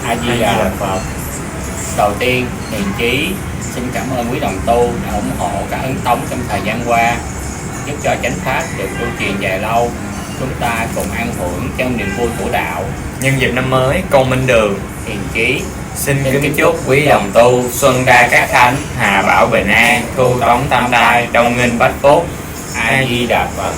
A Di Đà Phật. Đầu tiên, Hiền Chí xin cảm ơn quý đồng tu đã ủng hộ các ấn tống trong thời gian qua, giúp cho chánh pháp được tu truyền dài lâu. Chúng ta cùng an hưởng trong niềm vui của đạo. Nhân dịp năm mới, con Minh Đường, Hiền Chí xin kính chúc quý đồng tu xuân đa các thánh, hà bảo bình an, thu tống tam tai, đông nghinh bách phúc. A Di Đà Phật.